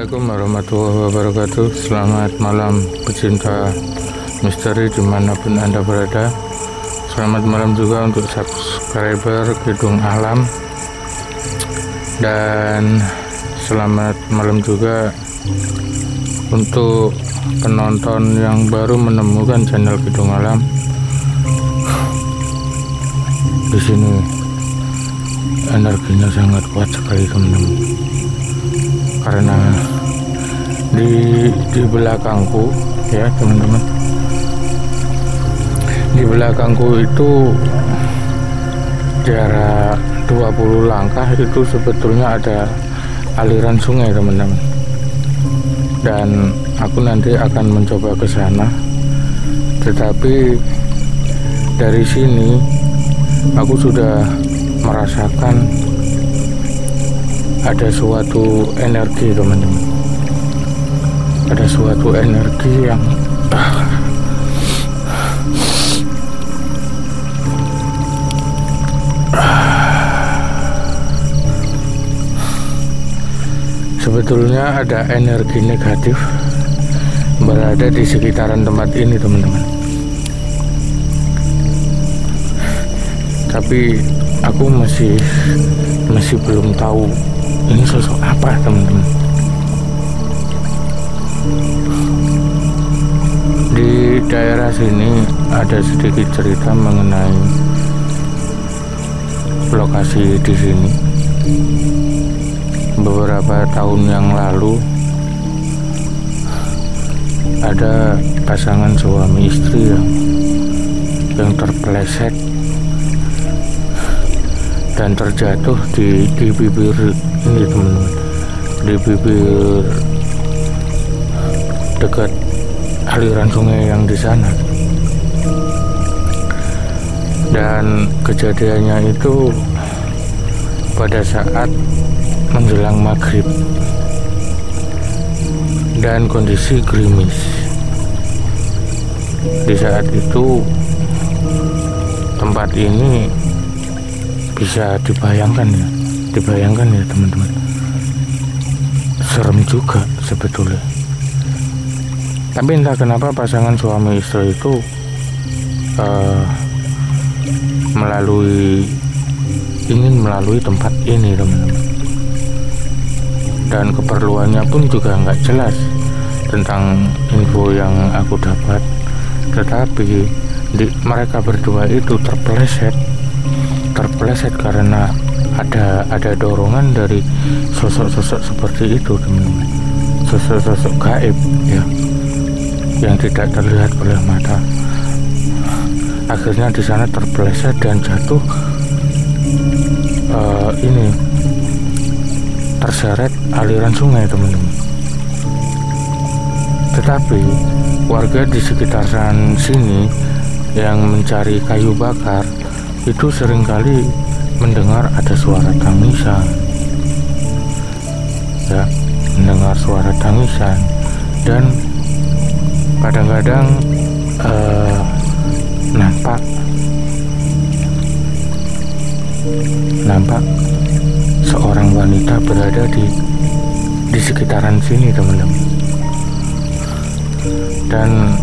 Assalamualaikum warahmatullahi wabarakatuh. Selamat malam pecinta misteri dimanapun Anda berada. Selamat malam juga untuk subscriber Kidung Alam. Dan selamat malam juga untuk penonton yang baru menemukan channel Kidung Alam. Di sini energinya sangat kuat sekali teman-teman, karena di belakangku ya teman-teman, di belakangku itu jarak 20 langkah itu sebetulnya ada aliran sungai teman-teman, dan aku nanti akan mencoba ke sana. Tetapi dari sini aku sudah merasakan ada suatu energi teman-teman, ada suatu energi yang sebetulnya ada energi negatif berada di sekitaran tempat ini teman-teman. Tapi aku masih belum tahu ini sosok apa teman-teman. Di daerah sini ada sedikit cerita mengenai lokasi di sini. Beberapa tahun yang lalu ada pasangan suami istri yang terpeleset dan terjatuh di bibir ini teman-teman, di bibir dekat aliran sungai yang di sana. Dan kejadiannya itu pada saat menjelang maghrib dan kondisi gerimis. Di saat itu tempat ini bisa dibayangkan ya teman-teman, serem juga sebetulnya. Tapi entah kenapa pasangan suami istri itu ingin melalui tempat ini teman-teman, dan keperluannya pun juga nggak jelas tentang info yang aku dapat. Tetapi mereka berdua itu terpeleset karena ada dorongan dari sosok-sosok seperti itu teman-teman, sosok-sosok gaib ya, yang tidak terlihat oleh mata. Akhirnya di sana terpeleset dan jatuh terseret aliran sungai teman-teman. Tetapi warga di sekitaran sini yang mencari kayu bakar itu seringkali mendengar ada suara tangisan ya, mendengar suara tangisan, dan kadang-kadang nampak seorang wanita berada di sekitaran sini teman-teman. Dan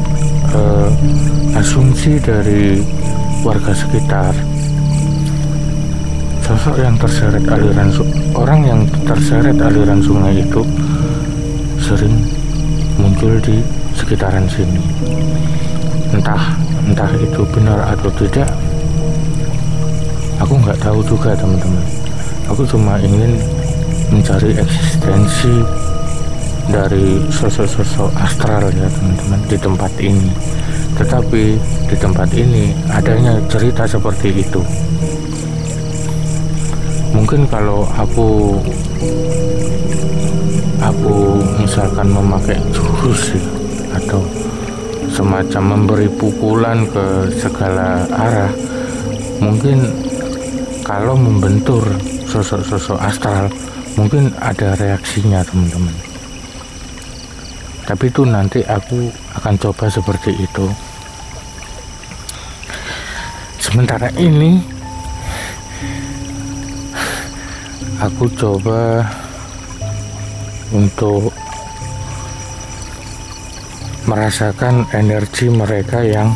asumsi dari warga sekitar, sosok yang terseret orang yang terseret aliran sungai itu sering muncul di sekitaran sini. Entah itu benar atau tidak, aku nggak tahu juga teman-teman. Aku cuma ingin mencari eksistensi dari sosok-sosok astral ya teman-teman di tempat ini. Tetapi di tempat ini adanya cerita seperti itu. Mungkin kalau aku misalkan memakai jurus ya, atau semacam memberi pukulan ke segala arah, mungkin kalau membentur sosok-sosok astral mungkin ada reaksinya teman-teman. Tapi itu nanti aku akan coba seperti itu. Sementara ini aku coba untuk merasakan energi mereka yang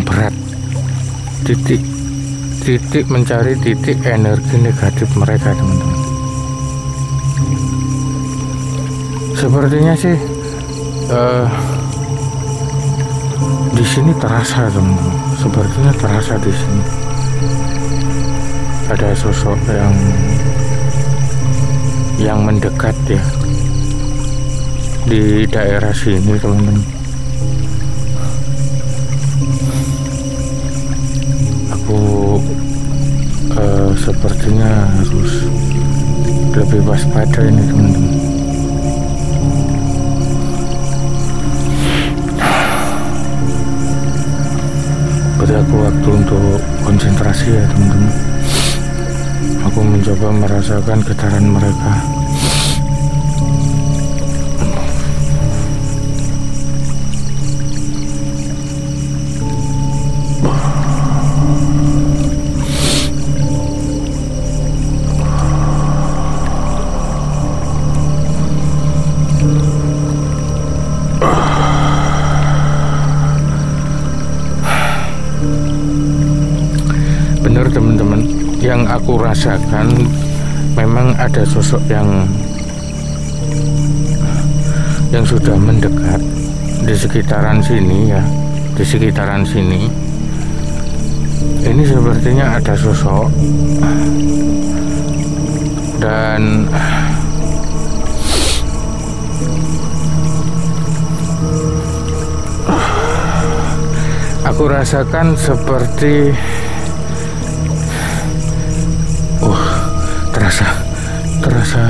berat. Titik mencari titik energi negatif mereka, teman-teman. Sepertinya sih di sini terasa, teman-teman. Sepertinya terasa di sini ada sosok yang mendekat ya di daerah sini, teman-teman. Aku sepertinya harus lebih waspada ini, teman-teman. Beri aku waktu untuk konsentrasi ya, teman-teman. Aku mencoba merasakan getaran mereka. Benar, teman-teman, yang aku rasakan memang ada sosok yang sudah mendekat di sekitaran sini ya, di sekitaran sini. Ini sepertinya ada sosok, dan aku rasakan seperti terasa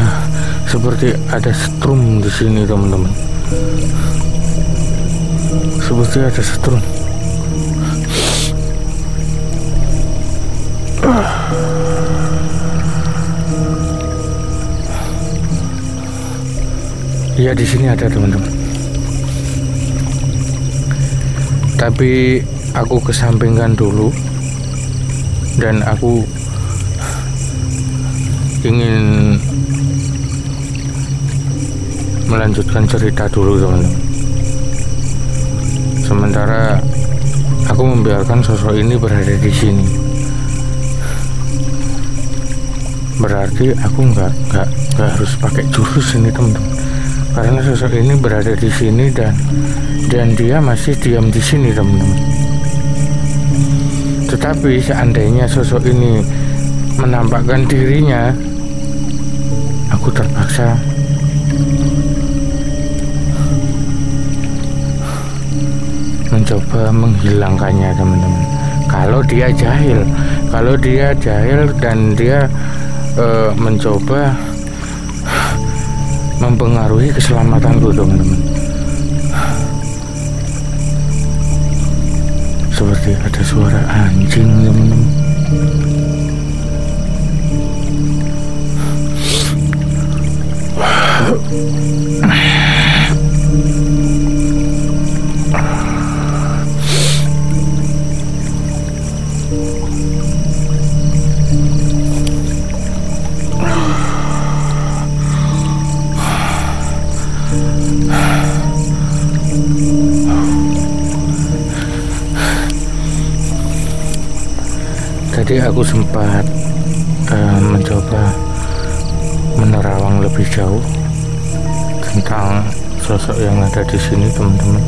seperti ada strum di sini, teman-teman. Seperti ada strum. Ya, di sini ada, teman-teman. Tapi aku kesampingkan dulu dan aku ingin melanjutkan cerita dulu, teman-teman. Sementara aku membiarkan sosok ini berada di sini, berarti aku nggak harus pakai jurus ini, teman-teman. Karena sosok ini berada di sini dan dia masih diam di sini, teman-teman. Tetapi seandainya sosok ini menampakkan dirinya, aku terpaksa mencoba menghilangkannya, teman-teman. Kalau dia jahil dan dia mencoba mempengaruhi keselamatanku, teman-teman. Seperti ada suara anjing, teman-teman. Tadi aku sempat mencoba menerawang lebih jauh tentang sosok yang ada di sini, teman-teman,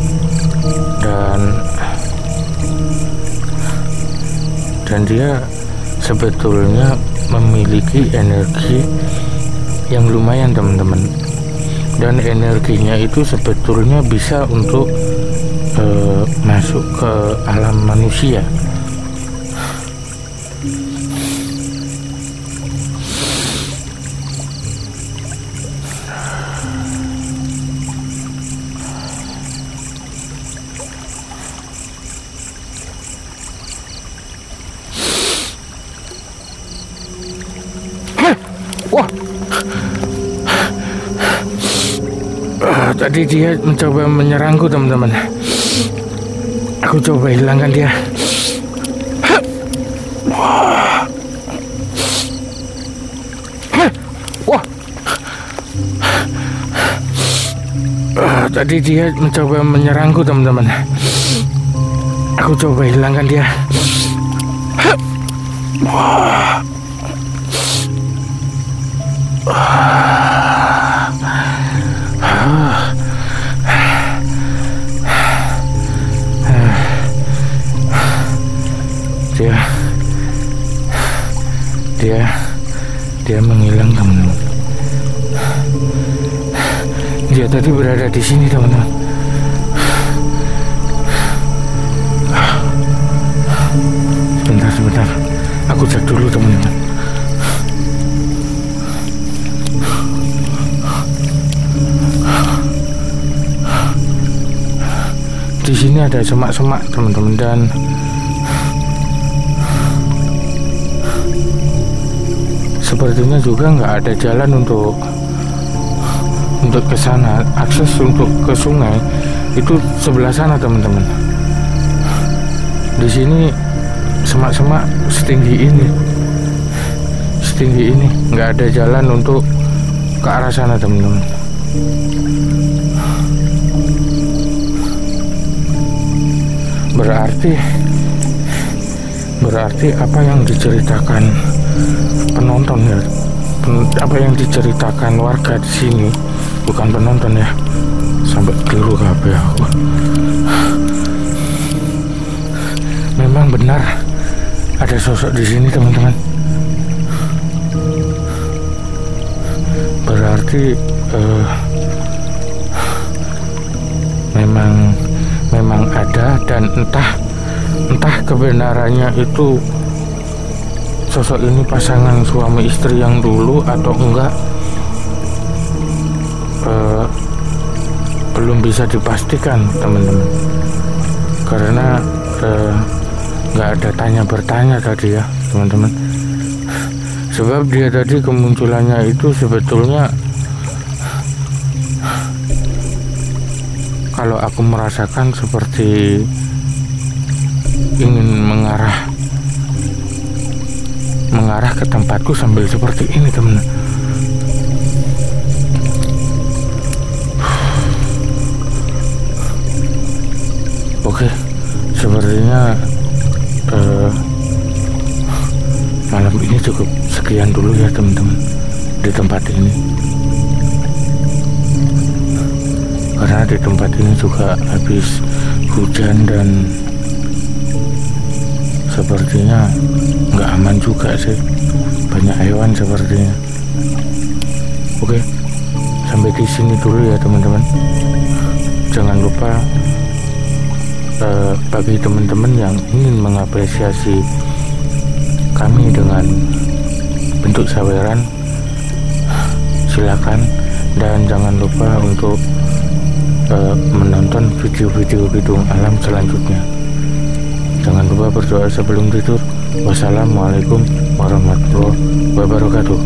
dan dia sebetulnya memiliki energi yang lumayan, teman-teman, dan energinya itu sebetulnya bisa untuk masuk ke alam manusia. Wah, tadi dia mencoba menyerangku, teman-teman. Aku coba hilangkan dia. Wah, Tadi dia mencoba menyerangku teman-teman. Aku coba hilangkan dia. Dia menghilang teman-teman. Dia tadi berada di sini teman-teman. Sebentar, aku cek dulu teman-teman. Di sini ada semak-semak teman-teman, dan sepertinya juga nggak ada jalan untuk ke sana. Akses untuk ke sungai itu sebelah sana teman-teman. Di sini semak-semak setinggi ini, nggak ada jalan untuk ke arah sana teman-teman. Berarti apa yang diceritakan penonton ya, apa yang diceritakan warga di sini, bukan penonton ya, sampai keliru kabeh aku. Memang benar ada sosok di sini teman-teman. Berarti memang ada, dan entah kebenarannya itu sosok ini pasangan suami istri yang dulu atau enggak, belum bisa dipastikan teman-teman, karena nggak ada tanya-bertanya tadi ya teman-teman. Sebab dia tadi kemunculannya itu sebetulnya, kalau aku merasakan seperti ingin mengarah ke tempatku sambil seperti ini teman. Oke, sepertinya malam ini cukup sekian dulu ya teman-teman di tempat ini, karena di tempat ini juga habis hujan dan sepertinya nggak aman juga sih, banyak hewan sepertinya. Oke, sampai di sini dulu ya teman-teman. Jangan lupa bagi teman-teman yang ingin mengapresiasi kami dengan bentuk saweran, silakan, dan jangan lupa untuk menonton video-video Bidung Alam selanjutnya. Jangan lupa berdoa sebelum tidur. Wassalamualaikum warahmatullahi wabarakatuh.